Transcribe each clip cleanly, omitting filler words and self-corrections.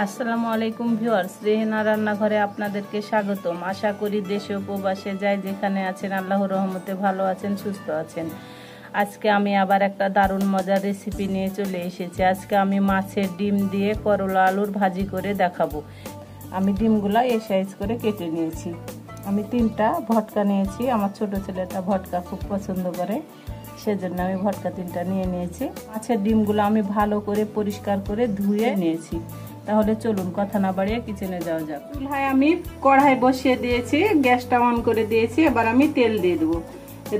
আসসালামু আলাইকুম ভিউয়ার্স, রেহেনা রান্নাঘরে আপনাদেরকে স্বাগতম। আশা করি দেশে ও প্রবাসে যাই যেখানে আছেন আল্লাহর রহমতে ভালো আছেন, সুস্থ আছেন। আজকে আমি আবার একটা দারুণ মজার রেসিপি নিয়ে চলে এসেছি। আজকে আমি মাছের ডিম দিয়ে করলা আলুর ভাজি করে দেখাবো। আমি ডিমগুলো এই সাইজ করে কেটে নিয়েছি। আমি 3টা ভটকা নিয়েছি। আমার ছোট ছেলেটা ভটকা খুব পছন্দ করে, সেজন্য আমি ভটকা 3টা নিয়ে নিয়েছি। মাছের ডিমগুলো আমি ভালো করে পরিষ্কার করে ধুয়ে নিয়েছি। তাহলে চলুন কথা না বাড়িয়ে কিচেনে যাওয়া যাক। চুলায় আমি কড়াই বসিয়ে দিয়েছি, গ্যাসটা অন করে দিয়েছি। এবার আমি তেল দিয়ে দেবো,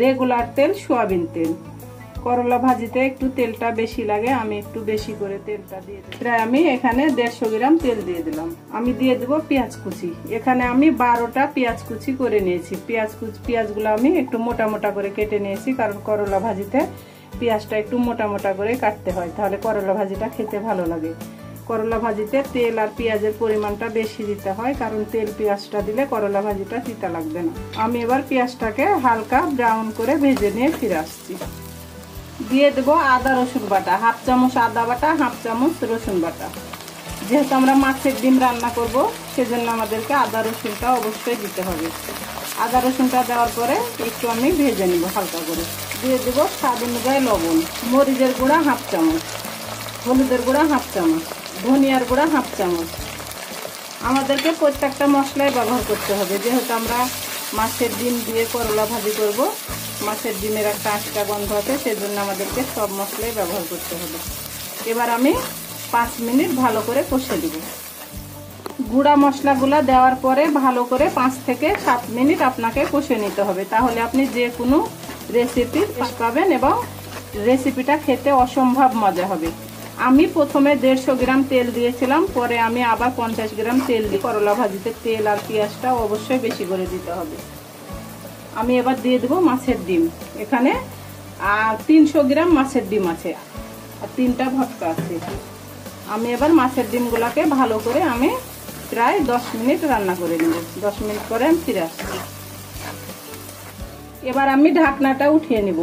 রেগুলার তেল, সয়াবিন তেল। করলা ভাজিতে একটু তেলটা বেশি লাগে, আমি একটু বেশি করে তেলটা দিয়ে দিই। প্রায় আমি এখানে 150 গ্রাম তেল দিয়ে দিলাম। আমি দিয়ে দেবো পেঁয়াজ কুচি। এখানে আমি 12টা পেঁয়াজ কুচি করে নিয়েছি। পেঁয়াজগুলো আমি একটু মোটা মোটা করে কেটে নিয়েছি, কারণ করলা ভাজিতে পেঁয়াজটা একটু মোটা মোটা করে কাটতে হয়, তাহলে করলা ভাজিটা খেতে ভালো লাগে। করলা ভাজিতে তেল আর পেঁয়াজের পরিমাণটা বেশি দিতে হয়, কারণ তেল পেঁয়াজটা দিলে করলা ভাজিটা তিতা লাগবে না। আমি এবার পেঁয়াজটাকে হালকা ব্রাউন করে ভেজে নিয়ে ফিরে আসছি। দিয়ে দেবো আদা রসুন বাটা, 1/2 চামচ আদা বাটা, 1/2 চামচ রসুন বাটা। যেহেতু আমরা মাছের ডিম রান্না করব, সেজন্য আমাদেরকে আদা রসুনটা অবশ্যই দিতে হবে। আদা রসুনটা দেওয়ার পরে একটু আমি ভেজে নিব হালকা করে। দিয়ে দেবো স্বাদ অনুযায়ী লবণ, মরিচের গুঁড়া 1/2 চামচ, হলুদের গুঁড়া 1/2 চামচ, ধনিয়ার গুঁড়া 1/2 চামচ। আমাদেরকে প্রত্যেকটা মশলাই ব্যবহার করতে হবে, যেহেতু আমরা মাছের ডিম দিয়ে করলা ভাজি করব। মাছের ডিমের একটা আটকা গন্ধ আছে, সেজন্য আমাদেরকে সব মশলাই ব্যবহার করতে হবে। এবার আমি 5 মিনিট ভালো করে কষে দেব। গুঁড়া মশলাগুলো দেওয়ার পরে ভালো করে 5 থেকে 7 মিনিট আপনাকে কষে নিতে হবে, তাহলে আপনি যে কোনো রেসিপি পাবেন এবং রেসিপিটা খেতে অসম্ভব মজা হবে। আমি প্রথমে 150 গ্রাম তেল দিয়েছিলাম, পরে আমি আবার 50 গ্রাম তেল দিই। করলা ভাজিতে তেল আর পেঁয়াজটা অবশ্যই বেশি করে দিতে হবে। আমি এবার দিয়ে দেবো মাছের ডিম। এখানে 300 গ্রাম মাছের ডিম আছে আর 3টা ভটকা আছে। আমি এবার মাছের ডিমগুলোকে ভালো করে আমি প্রায় 10 মিনিট রান্না করে নেব। 10 মিনিট পরে আমি ফিরে আসছি। এবার আমি ঢাকনাটা উঠিয়ে নেব।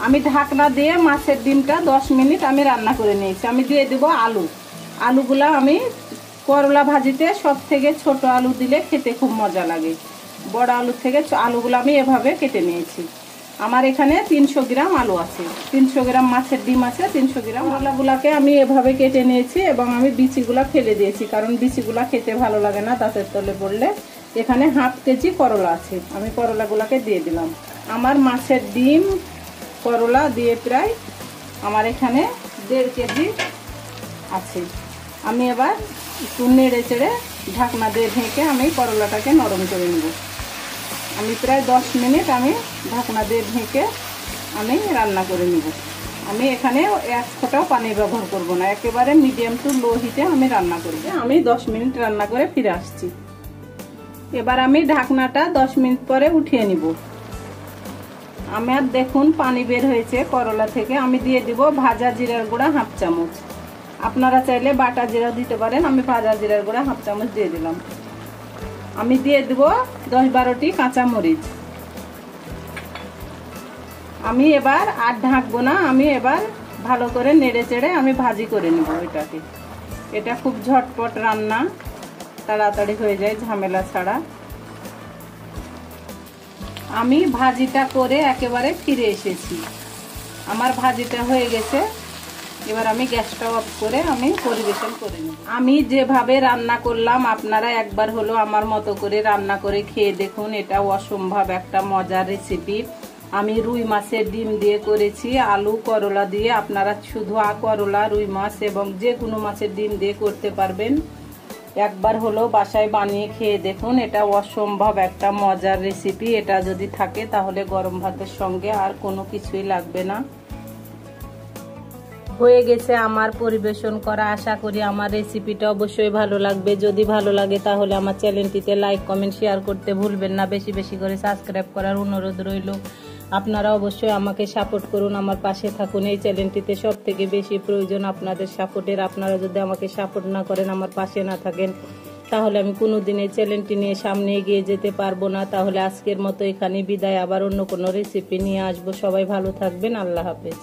আমি ঢাকনা দিয়ে মাছের ডিমটা 10 মিনিট আমি রান্না করে নিয়েছি। আমি দিয়ে দেব আলু। আলুগুলা আমি করলা ভাজিতে সব থেকে ছোট আলু দিলে খেতে খুব মজা লাগে। বড় আলু থেকে আলুগুলো আমি এভাবে কেটে নিয়েছি। আমার এখানে 300 গ্রাম আলু আছে, 300 গ্রাম মাছের ডিম আছে, 300 গ্রাম। করলাগুলাকে আমি এভাবে কেটে নিয়েছি এবং আমি বিচিগুলা ফেলে দিয়েছি, কারণ বিচিগুলা খেতে ভালো লাগে না দাঁতের তলে পড়লে। এখানে 1/2 কেজি করলা আছে, আমি করলাগুলাকে দিয়ে দিলাম। আমার মাছের ডিম করলা দিয়ে প্রায় আমার এখানে 1.5 কেজি আছে। আমি এবার একটু নেড়ে চেড়ে ঢাকনা দিয়ে ঢেকে আমি করলাটাকে নরম করে নেব। আমি প্রায় 10 মিনিট আমি ঢাকনা দিয়ে ঢেকে আমি রান্না করে নেব। আমি এখানে 1 ফোঁটাও পানি ব্যবহার করব না, একেবারে মিডিয়াম টু লো হিটে আমি রান্না করব। আমি 10 মিনিট রান্না করে ফিরে আসছি। এবার আমি ঢাকনাটা 10 মিনিট পরে উঠিয়ে নিব। আমার দেখুন পানি বের হয়েছে করলা থেকে। আমি দিয়ে দিব ভাজা জিরার গুঁড়া 1/2 চামচ। আপনারা চাইলে বাটা জিরাও দিতে পারেন, আমি ভাজা জিরার গুঁড়া 1/2 চামচ দিয়ে দিলাম। আমি দিয়ে দেব 10-12টি কাঁচা মরিচ। আমি এবার আর ঢাকবো না, আমি এবার ভালো করে নেড়ে চেড়ে আমি ভাজি করে নিব এটাকে। এটা খুব ঝটপট রান্না, তাড়াতাড়ি হয়ে যায় ঝামেলা ছাড়া। আমি ভাজিটা করে একেবারে ফিরে এসেছি। আমার ভাজিটা হয়ে গেছে। এবার আমি গ্যাসটা অফ করে আমি পরিবেশন করে নিব। আমি যেভাবে রান্না করলাম, আপনারা একবার হলো আমার মতো করে রান্না করে খেয়ে দেখুন। এটা অসম্ভব একটা মজার রেসিপি। আমি রুই মাছের ডিম দিয়ে করেছি, আলু করলা দিয়ে। আপনারা শুধু করলা, রুই মাছ এবং যে কোনো মাছের ডিম দিয়ে করতে পারবেন। একবার হলো বাসায় বানিয়ে খেয়ে দেখুন। এটা অসম্ভব একটা মজার রেসিপি। এটা যদি থাকে তাহলে গরম ভাতের সঙ্গে আর কোনো কিছুই লাগবে না। হয়ে গেছে আমার পরিবেশন করা। আশা করি আমার রেসিপিটা অবশ্যই ভালো লাগবে। যদি ভালো লাগে তাহলে আমার চ্যানেলটিতে লাইক, কমেন্ট, শেয়ার করতে ভুলবেন না। বেশি বেশি করে সাবস্ক্রাইব করার অনুরোধ রইল। আপনারা অবশ্যই আমাকে সাপোর্ট করুন, আমার পাশে থাকুন। এই চ্যানেলটিতে সব থেকে বেশি প্রয়োজন আপনাদের সাপোর্টের। আপনারা যদি আমাকে সাপোর্ট না করেন, আমার পাশে না থাকেন, তাহলে আমি কোনোদিন এই চ্যানেলটি নিয়ে সামনে এগিয়ে যেতে পারবো না। তাহলে আজকের মতো এখানে বিদায়। আবার অন্য কোনো রেসিপি নিয়ে আসবো। সবাই ভালো থাকবেন। আল্লাহ হাফেজ।